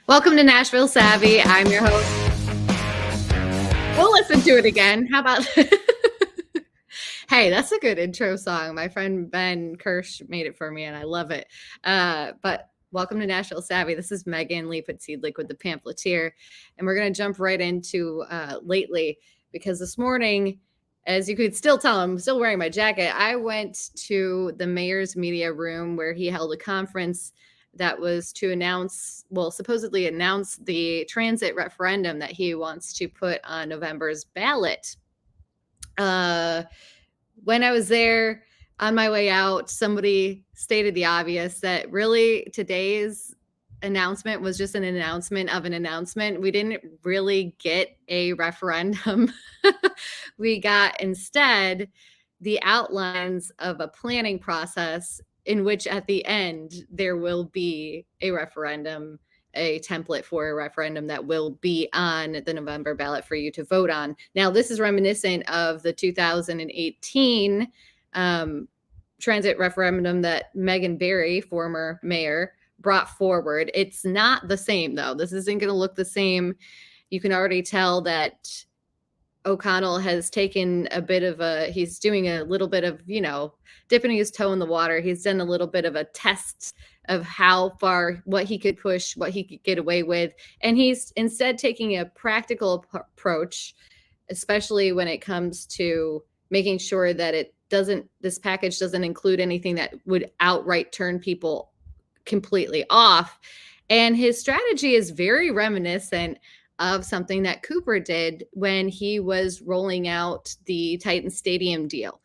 Welcome to Nashville Savvy. I'm your host. We'll listen to it again. How about Hey, that's a good intro song. My friend Ben Kirsch made it for me, and I love it. But welcome to Nashville Savvy. This is Megan Lee Podsiedlik with the Pamphleteer, and we're going to jump right into lately, because this morning, as you could still tell, I'm still wearing my jacket. I went to the mayor's media room where he held a conference that was to supposedly announce the transit referendum that he wants to put on November's ballot. When I was there on my way out, somebody stated the obvious, that really today's announcement was just an announcement of an announcement. We didn't really get a referendum. We got instead the outlines of a planning process in which at the end there will be a referendum, a template for a referendum that will be on the November ballot for you to vote on. Now, this is reminiscent of the 2018 transit referendum that Megan Barry, former mayor, brought forward. It's not the same, though. This isn't going to look the same. You can already tell that O'Connell has taken he's doing a little bit of, dipping his toe in the water. He's done a little bit of a test of how far, what he could push, what he could get away with. And he's instead taking a practical approach, especially when it comes to making sure that this package doesn't include anything that would outright turn people completely off. And his strategy is very reminiscent of something that Cooper did when he was rolling out the Titan Stadium deal,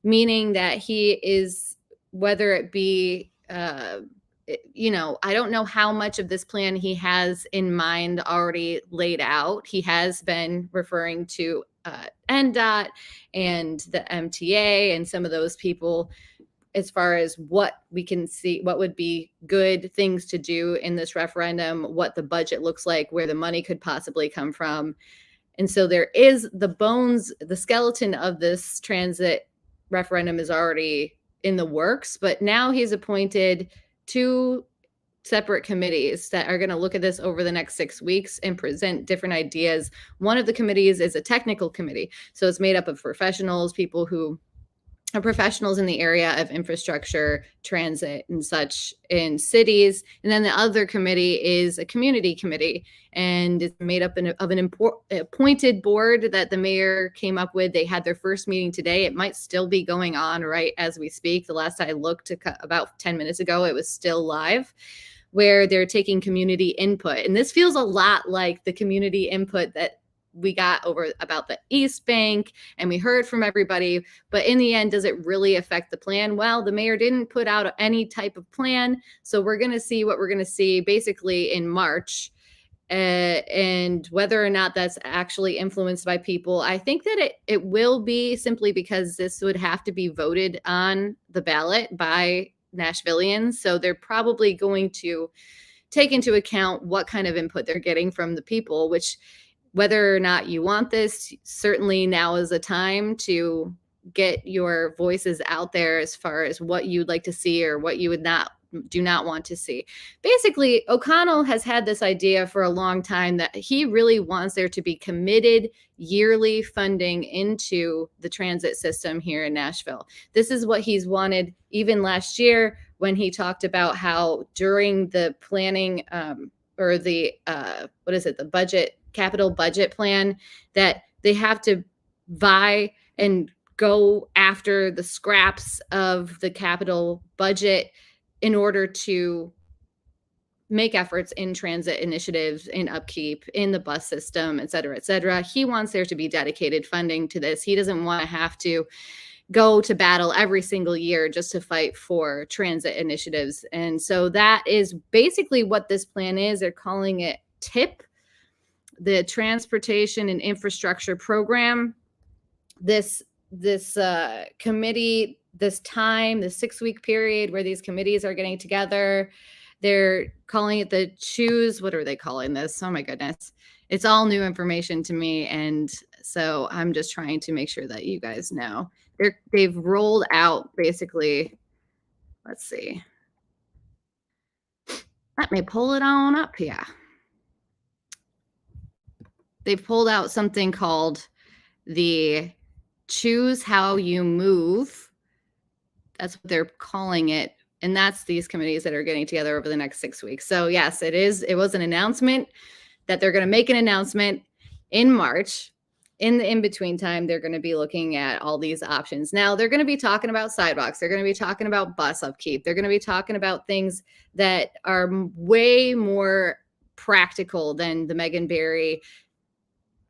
meaning that he is, whether it be, I don't know how much of this plan he has in mind already laid out. He has been referring to NDOT and the MTA and some of those people as far as what we can see, what would be good things to do in this referendum, what the budget looks like, where the money could possibly come from. And so there is the skeleton of this transit referendum is already in the works, but now he's appointed 2 separate committees that are going to look at this over the next 6 weeks and present different ideas. One of the committees is a technical committee. So it's made up of professionals, people who are professionals in the area of infrastructure, transit, and such in cities. And then the other committee is a community committee, and it's made up of an appointed board that the mayor came up with. They had their first meeting today. It might still be going on right as we speak. The last I looked, about 10 minutes ago, it was still live, where they're taking community input. And this feels a lot like the community input that we got over about the East Bank, and we heard from everybody. But in the end, does it really affect the plan? Well, the mayor didn't put out any type of plan. So we're going to see what we're going to see basically in March. And whether or not that's actually influenced by people, I think that it will be, simply because this would have to be voted on the ballot by Nashvillians. So they're probably going to take into account what kind of input they're getting from the people, which, whether or not you want this, certainly now is the time to get your voices out there as far as what you'd like to see or what you do not want to see. Basically, O'Connell has had this idea for a long time that he really wants there to be committed yearly funding into the transit system here in Nashville. This is what he's wanted even last year, when he talked about how during the planning or the capital budget plan, that they have to vie and go after the scraps of the capital budget in order to make efforts in transit initiatives, in upkeep, in the bus system, et cetera, et cetera. He wants there to be dedicated funding to this. He doesn't want to have to go to battle every single year just to fight for transit initiatives. And so that is basically what this plan is. They're calling it TIP, the Transportation and Infrastructure Program. This committee, this 6-week period where these committees are getting together, they're calling it the choose. What are they calling this? Oh my goodness. It's all new information to me. And so I'm just trying to make sure that you guys know. They've rolled out basically, let's see. Let me pull it on up here. they've pulled out something called the Choose How You Move. That's what they're calling it. And that's these committees that are getting together over the next 6 weeks. So yes, it was an announcement that they're going to make an announcement in March. In the in-between time, they're going to be looking at all these options. Now, they're going to be talking about sidewalks. They're going to be talking about bus upkeep. They're going to be talking about things that are way more practical than the Megan Barry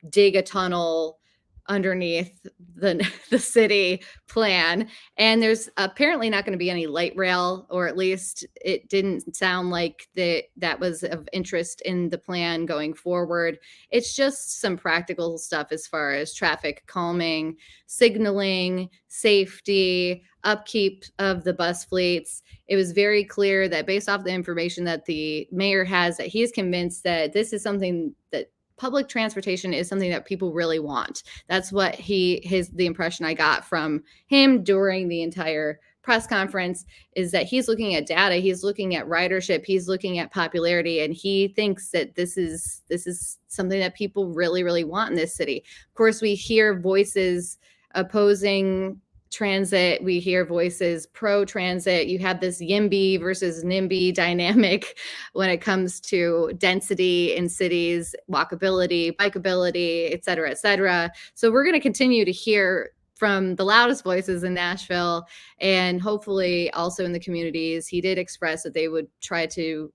dig a tunnel underneath the city plan. And there's apparently not going to be any light rail, or at least it didn't sound like that was of interest in the plan going forward. It's just some practical stuff as far as traffic calming, signaling, safety, upkeep of the bus fleets. It was very clear that based off the information that the mayor has, that he is convinced that this is something that public transportation is something that people really want. That's what the impression I got from him during the entire press conference, is that he's looking at data, he's looking at ridership, he's looking at popularity, and he thinks that this is something that people really, really want in this city. Of course, we hear voices opposing transit, we hear voices pro transit. You have this YIMBY versus NIMBY dynamic when it comes to density in cities, walkability, bikeability, et cetera, et cetera. So we're going to continue to hear from the loudest voices in Nashville, and hopefully also in the communities. He did express that they would try to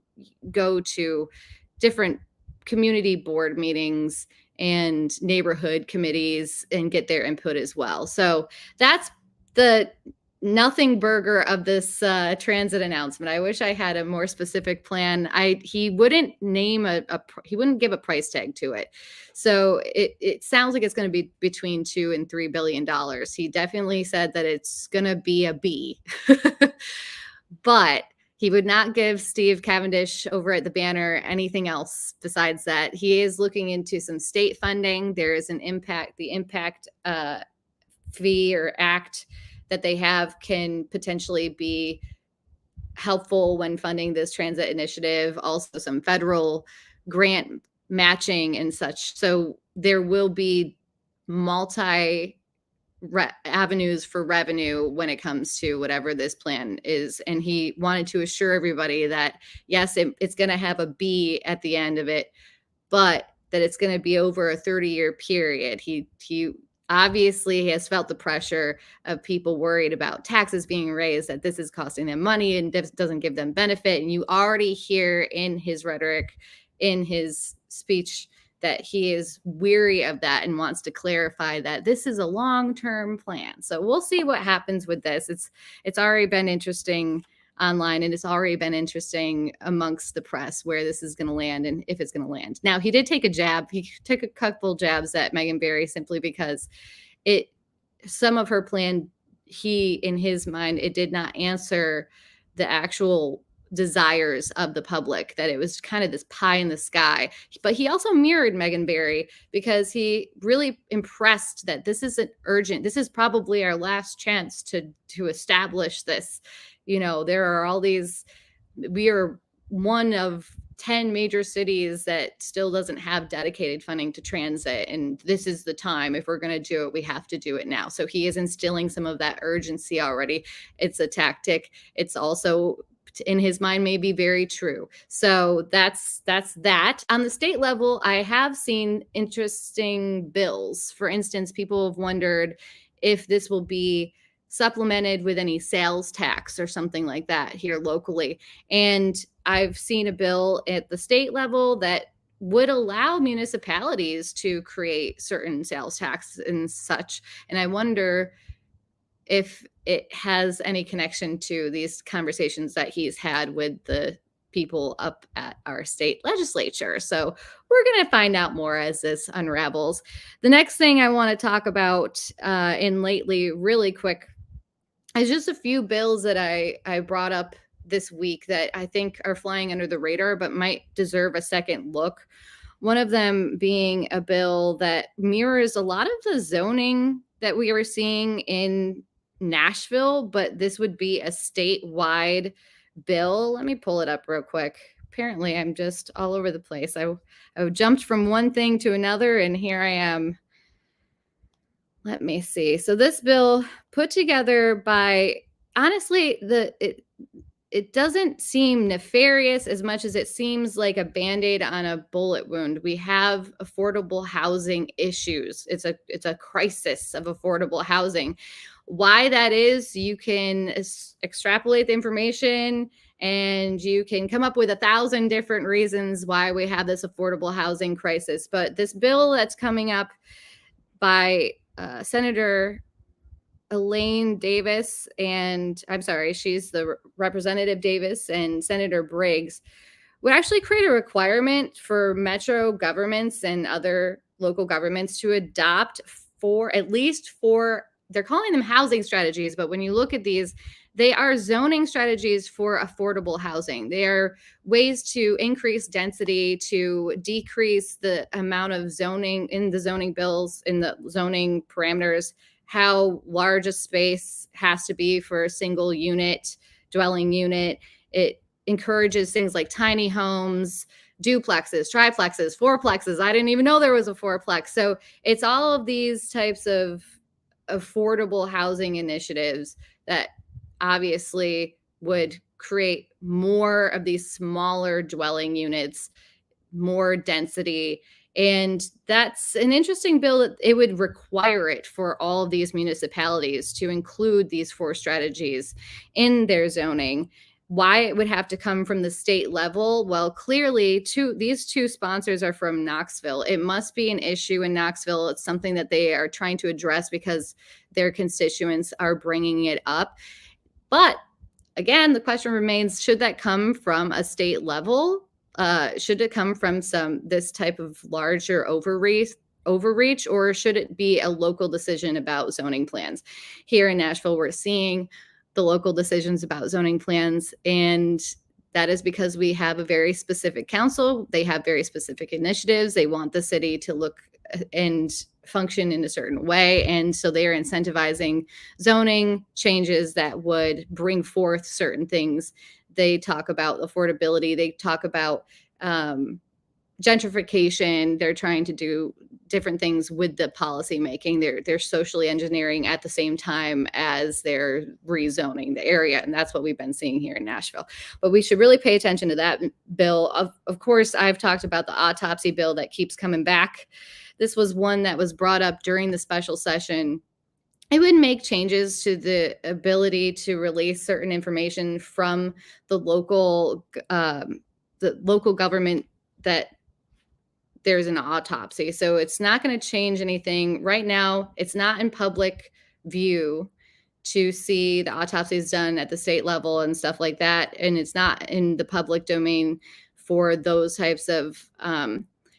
go to different community board meetings and neighborhood committees and get their input as well. So that's the nothing burger of this transit announcement. I wish I had a more specific plan. He wouldn't name he wouldn't give a price tag to it. So it sounds like it's going to be between $2 and $3 billion. He definitely said that it's going to be a B, but he would not give Steve Cavendish over at the Banner anything else besides that. He is looking into some state funding. There is the impact fee or act that they have can potentially be helpful when funding this transit initiative. Also some federal grant matching and such. So there will be avenues for revenue when it comes to whatever this plan is. And he wanted to assure everybody that, yes, it's going to have a B at the end of it, but that it's going to be over a 30-year period. He obviously has felt the pressure of people worried about taxes being raised, that this is costing them money and doesn't give them benefit. And you already hear in his rhetoric, in his speech, that he is weary of that and wants to clarify that this is a long-term plan. So we'll see what happens with this. It's already been interesting online, and it's already been interesting amongst the press where this is going to land and if it's going to land. Now, he did take a jab. He took a couple jabs at Megan Barry simply because some of her plan, in his mind, it did not answer the actual desires of the public, that it was kind of this pie in the sky. But he also mirrored Megan Barry because he really impressed that this isn't urgent. This is probably our last chance to establish this. There are all these, we are one of 10 major cities that still doesn't have dedicated funding to transit. And this is the time. If we're going to do it, we have to do it now. So he is instilling some of that urgency already. It's a tactic. It's also, in his mind, may be very true. So that's that. On the state level, I have seen interesting bills. For instance, people have wondered if this will be supplemented with any sales tax or something like that here locally. And I've seen a bill at the state level that would allow municipalities to create certain sales tax and such. And I wonder if it has any connection to these conversations that he's had with the people up at our state legislature. So we're going to find out more as this unravels. The next thing I want to talk about in lately, really quick, is just a few bills that I brought up this week that I think are flying under the radar, but might deserve a second look. One of them being a bill that mirrors a lot of the zoning that we were seeing in Nashville, but this would be a statewide bill. Let me pull it up real quick. Apparently, I'm just all over the place. I jumped from one thing to another, and here I am. Let me see. So this bill put together by honestly, it doesn't seem nefarious as much as it seems like a band-aid on a bullet wound. We have affordable housing issues. It's a crisis of affordable housing. Why that is, you can extrapolate the information and you can come up with 1,000 different reasons why we have this affordable housing crisis. But this bill that's coming up by Senator Elaine Davis, and I'm sorry, she's the Representative Davis and Senator Briggs, would actually create a requirement for metro governments and other local governments to adopt for at least for, they're calling them housing strategies, but when you look at these, they are zoning strategies for affordable housing. They are ways to increase density, to decrease the amount of zoning in the zoning bills, in the zoning parameters, how large a space has to be for a single unit, dwelling unit. It encourages things like tiny homes, duplexes, triplexes, fourplexes. I didn't even know there was a fourplex. So it's all of these types of affordable housing initiatives that obviously would create more of these smaller dwelling units, more density. And that's an interesting bill that it would require it for all of these municipalities to include these 4 strategies in their zoning. Why it would have to come from the state level? Well, clearly these two sponsors are from Knoxville. It must be an issue in Knoxville. It's something that they are trying to address because their constituents are bringing it up. But again, the question remains, should that come from a state level? Should it come from this type of larger overreach, or should it be a local decision about zoning plans? Here in Nashville, we're seeing the local decisions about zoning plans, and that is because we have a very specific council. They have very specific initiatives. They want the city to look and function in a certain way, and so they are incentivizing zoning changes that would bring forth certain things. They talk about affordability. They talk about gentrification. They're trying to do different things with the policy making. They're socially engineering at the same time as they're rezoning the area, and that's what we've been seeing here in Nashville. But we should really pay attention to that bill. Of course, I've talked about the autopsy bill that keeps coming back. This was one that was brought up during the special session. It would make changes to the ability to release certain information from the local government that there's an autopsy. So it's not going to change anything. Right now, it's not in public view to see the autopsies done at the state level and stuff like that. And it's not in the public domain for those types of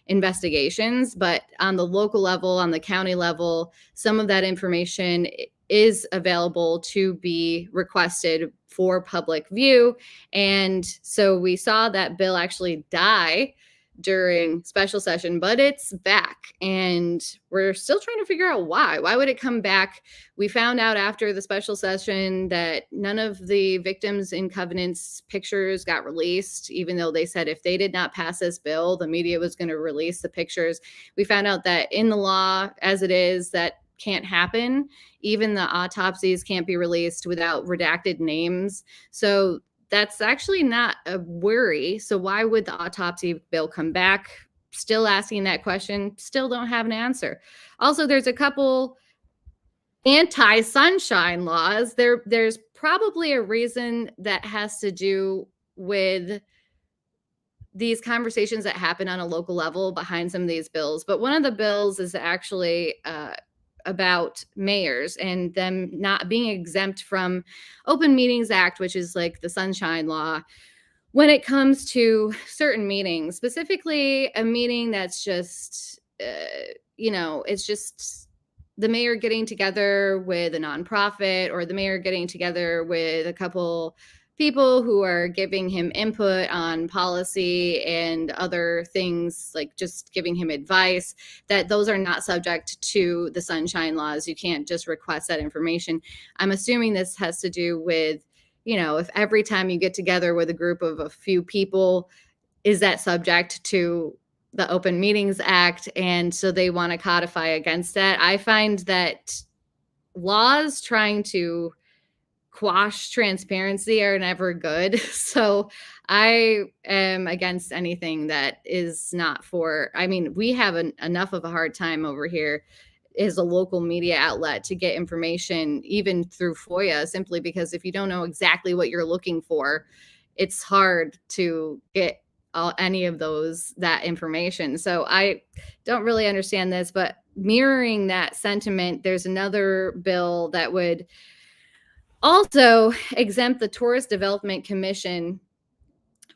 investigations, but on the local level, on the county level, some of that information is available to be requested for public view. And so we saw that bill actually die during special session, but it's back, and we're still trying to figure out why. Why would it come back? We found out after the special session that none of the victims in Covenant's pictures got released, even though they said if they did not pass this bill, the media was going to release the pictures. We found out that in the law, as it is, that can't happen. Even the autopsies can't be released without redacted names. So that's actually not a worry. So why would the autopsy bill come back? Still asking that question, still don't have an answer. Also, there's a couple anti-sunshine laws. There's probably a reason that has to do with these conversations that happen on a local level behind some of these bills. But one of the bills is actually about mayors and them not being exempt from Open Meetings Act, which is like the sunshine law, when it comes to certain meetings, specifically a meeting that's just, it's just the mayor getting together with a nonprofit, or the mayor getting together with a couple people who are giving him input on policy and other things, like just giving him advice, that those are not subject to the sunshine laws. You can't just request that information. I'm assuming this has to do with, if every time you get together with a group of a few people, is that subject to the Open Meetings Act? And so they want to codify against that. I find that laws trying to quash transparency are never good. So I am against anything that is not for, I mean, we have enough of a hard time over here as a local media outlet to get information, even through FOIA, simply because if you don't know exactly what you're looking for, it's hard to get any of that information. So I don't really understand this, but mirroring that sentiment, there's another bill that would also exempt the Tourist Development Commission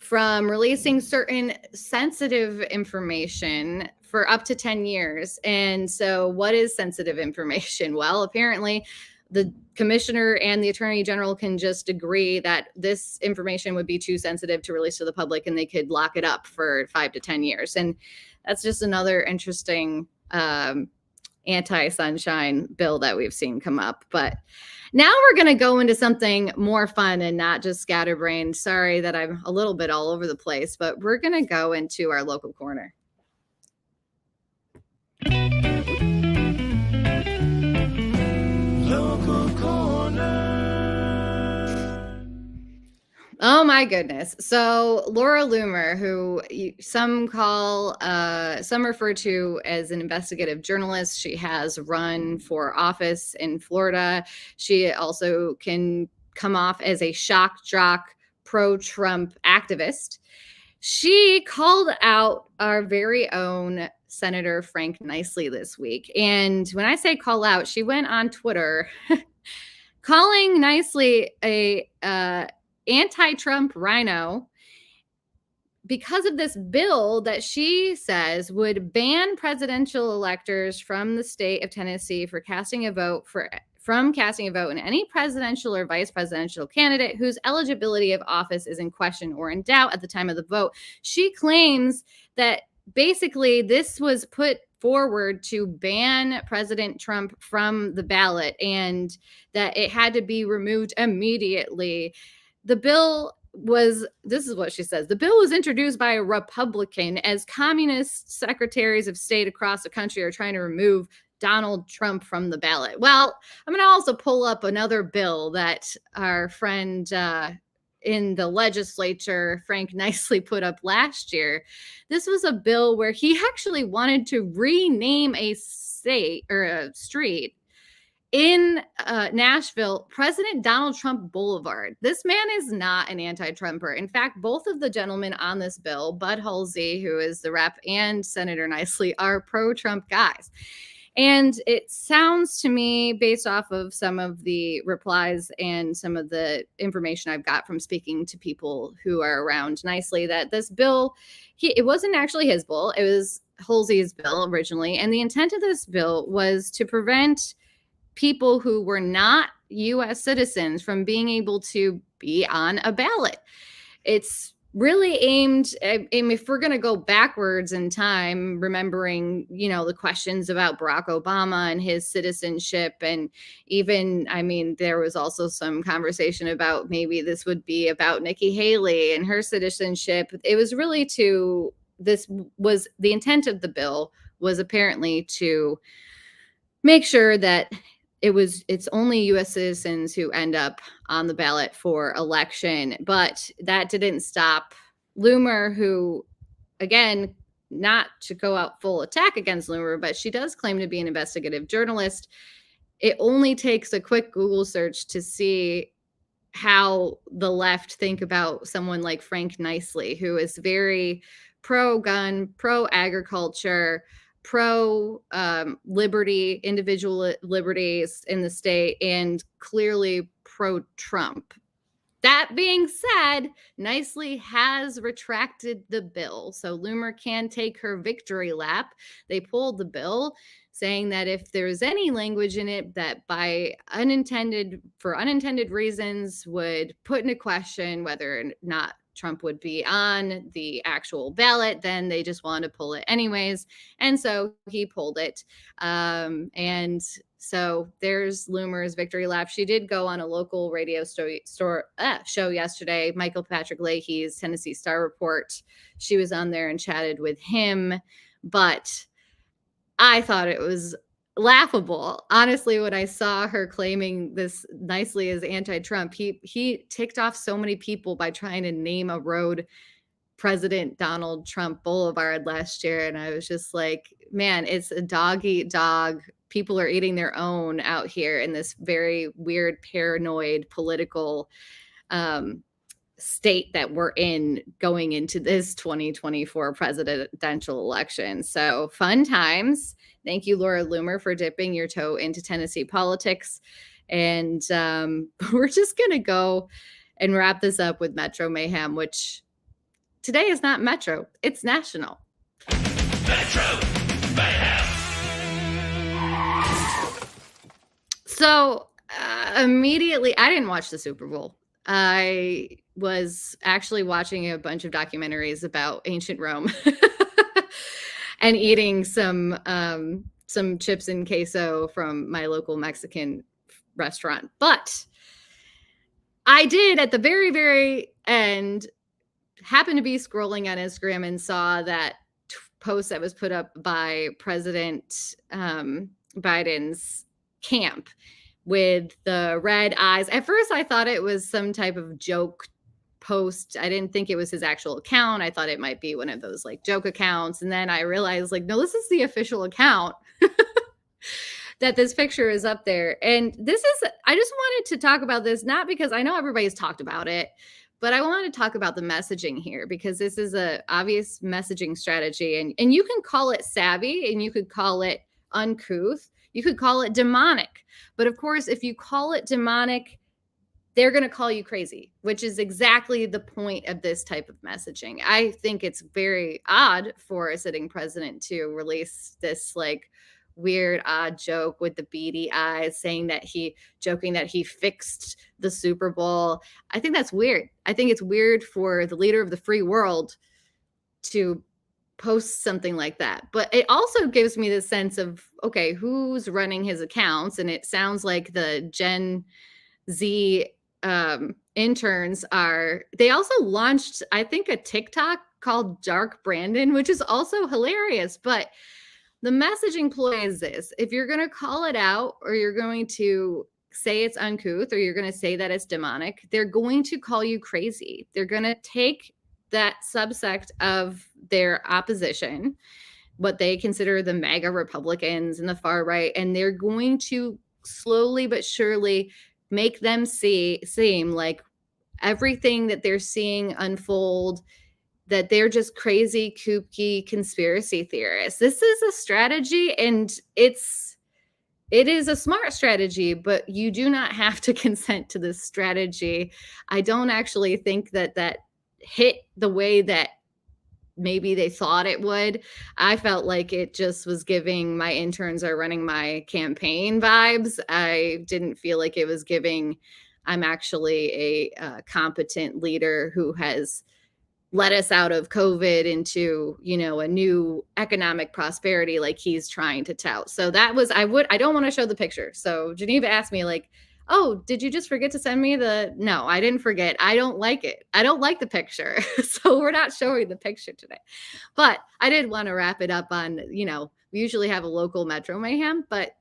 from releasing certain sensitive information for up to 10 years. And so what is sensitive information? Well, apparently the commissioner and the attorney general can just agree that this information would be too sensitive to release to the public, and they could lock it up for 5 to 10 years. And that's just another interesting anti-sunshine bill that we've seen come up. But now we're going to go into something more fun and not just scatterbrained. Sorry that I'm a little bit all over the place, but we're going to go into our local corner. Local corner. Oh my goodness. So Laura Loomer, who some refer to as an investigative journalist, she has run for office in Florida. She also can come off as a shock jock, pro-Trump activist. She called out our very own Senator Frank Nicely this week. And when I say call out, she went on Twitter calling Nicely a anti-Trump rhino because of this bill that she says would ban presidential electors from the state of Tennessee from casting a vote in any presidential or vice presidential candidate whose eligibility of office is in question or in doubt at the time of the vote. She claims that basically this was put forward to ban President Trump from the ballot and that it had to be removed immediately. The bill was, this is what she says, the bill was introduced by a Republican as communist secretaries of state across the country are trying to remove Donald Trump from the ballot. Well, I'm going to also pull up another bill that our friend in the legislature, Frank Nicely, put up last year. This was a bill where he actually wanted to rename a state or a street in Nashville, President Donald Trump Boulevard. This man is not an anti-Trumper. In fact, both of the gentlemen on this bill, Bud Halsey, who is the rep, and Senator Nicely, are pro-Trump guys. And it sounds to me, based off of some of the replies and some of the information I've got from speaking to people who are around Nicely, that this bill, it wasn't actually his bill. It was Halsey's bill originally. And the intent of this bill was to prevent people who were not U.S. citizens from being able to be on a ballot. It's really aimed, if we're going to go backwards in time, remembering, the questions about Barack Obama and his citizenship. And even, there was also some conversation about maybe this would be about Nikki Haley and her citizenship. It was really the intent of the bill was apparently to make sure that it's only U.S. citizens who end up on the ballot for election. But that didn't stop Loomer, who, again, not to go out full attack against Loomer, but she does claim to be an investigative journalist. It only takes a quick Google search to see how the left think about someone like Frank Nicely, who is very pro-gun, pro-agriculture, pro-liberty, individual liberties in the state, and clearly pro-Trump. That being said, Nicely has retracted the bill, so Loomer can take her victory lap. They pulled the bill, saying that if there's any language in it that for unintended reasons would put into question whether or not Trump would be on the actual ballot. Then they just wanted to pull it anyways. And so he pulled it. And so there's Loomer's victory lap. She did go on a local radio show yesterday, Michael Patrick Leahy's Tennessee Star Report. She was on there and chatted with him. But I thought it was laughable. Honestly, when I saw her claiming this nicely as anti-Trump, he ticked off so many people by trying to name a road President Donald Trump Boulevard last year. And I was just like, man, it's a dog eat dog. People are eating their own out here in this very weird, paranoid political state that we're in going into this 2024 presidential election. So fun times. Thank you, Laura Loomer, for dipping your toe into Tennessee politics. And we're just going to go and wrap this up with Metro Mayhem, which today is not Metro, it's national. Metro Mayhem. So immediately, I didn't watch the Super Bowl. I was actually watching a bunch of documentaries about ancient Rome and eating some chips and queso from my local Mexican restaurant. But I did at the very, very end happen to be scrolling on Instagram and saw that post that was put up by President Biden's camp with the red eyes. At first, I thought it was some type of joke post. I didn't think it was his actual account. I thought it might be one of those like joke accounts. And then I realized like, no, this is the official account that this picture is up there. And I just wanted to talk about this, not because I know everybody's talked about it, but I wanted to talk about the messaging here because this is a obvious messaging strategy. And you can call it savvy and you could call it uncouth. You could call it demonic. But of course, if you call it demonic, they're going to call you crazy, which is exactly the point of this type of messaging. I think it's very odd for a sitting president to release this like weird, odd joke with the beady eyes joking that he fixed the Super Bowl. I think that's weird. I think it's weird for the leader of the free world to post something like that. But it also gives me the sense of, okay, who's running his accounts? And it sounds like the Gen Z interns they also launched, I think, a TikTok called Dark Brandon, which is also hilarious. But the messaging ploy is this: if you're going to call it out, or you're going to say it's uncouth, or you're going to say that it's demonic, they're going to call you crazy. They're going to take that subsect of their opposition, what they consider the MAGA Republicans and the far right, and they're going to slowly but surely make them seem like everything that they're seeing unfold, that they're just crazy, kooky conspiracy theorists. This is a strategy, and it is a smart strategy, but you do not have to consent to this strategy. I don't actually think that hit the way that maybe they thought it would. I felt like it just was giving my interns are running my campaign vibes. I didn't feel like it was giving I'm actually a competent leader who has led us out of COVID into, a new economic prosperity like he's trying to tout. So that was, I don't want to show the picture. So Geneva asked me like, oh, did you just forget to send me no, I didn't forget. I don't like it. I don't like the picture. So we're not showing the picture today. But I did want to wrap it up on, we usually have a local Metro Mayhem, but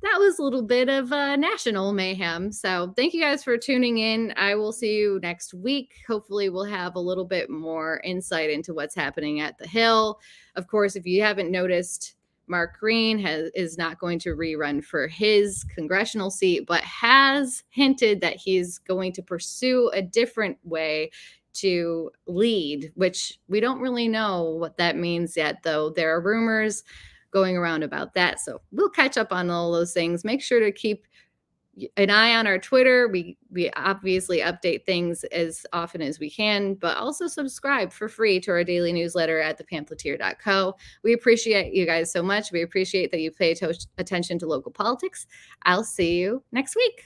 that was a little bit of a national mayhem. So thank you guys for tuning in. I will see you next week. Hopefully we'll have a little bit more insight into what's happening at the Hill. Of course, if you haven't noticed, Mark Green is not going to rerun for his congressional seat, but has hinted that he's going to pursue a different way to lead, which we don't really know what that means yet, though. There are rumors going around about that. So we'll catch up on all those things. Make sure to keep an eye on our Twitter. We obviously update things as often as we can, but also subscribe for free to our daily newsletter at thepamphleteer.co. We appreciate you guys so much. We appreciate that you pay attention to local politics. I'll see you next week.